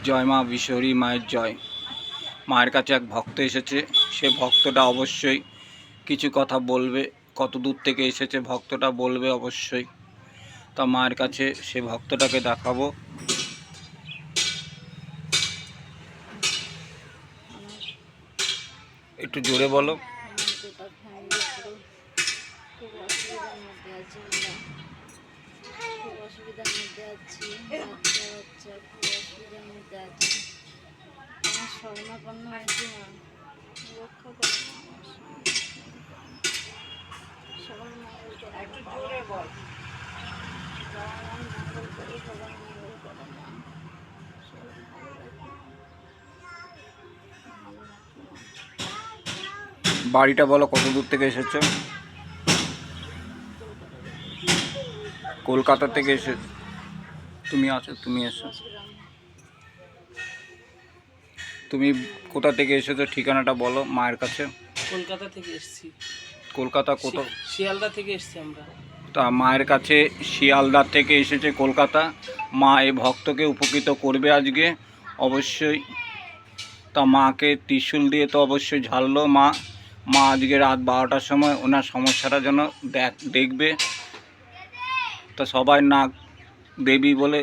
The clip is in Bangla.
জয় মা বিশ্বহরী মায়ের জয়। মায়ের কাছে এক ভক্ত এসেছে, সে ভক্তটা অবশ্যই কিছু কথা বলবে। কত দূর থেকে এসেছে ভক্তটা বলবে অবশ্যই। তা মায়ের কাছে সে ভক্তটাকে দেখাবো। একটু জোরে বলো। অসুবিধার মধ্যে আছি, বাচ্চা খুব অসুবিধার মধ্যে আছে। আমার শরণাপন্ন হয়েছি না, রক্ষা করে না আমার সবার মঙ্গল করে, একটু জোরে বল। আমার মঙ্গল করে, সবার মঙ্গল করে না, সবার ভালো রাখি, ভালো রাখি। বাড়িটা বলো, কত দূর থেকে এসেছো? কলকাতা থেকে এসে তুমি আছো, তুমি এসো। তুমি কোথা থেকে এসেছো, ঠিকানাটা বলো মায়ের কাছে। কলকাতা থেকে এসেছি। কলকাতা কোথাও? শিয়ালদা থেকে এসেছি আমরা। তা মায়ের কাছে শিয়ালদা থেকে এসেছে কলকাতা। মা এই ভক্তকে উপকৃত করবে আজকে অবশ্যই। তা মাকে ত্রিশূল দিয়ে তো অবশ্যই ঝাড়লো মা। মা আজকে রাত 12টার সময় ওনার সমস্যাটা যেন দেখবে। তা সবাই নাগ দেবী বলে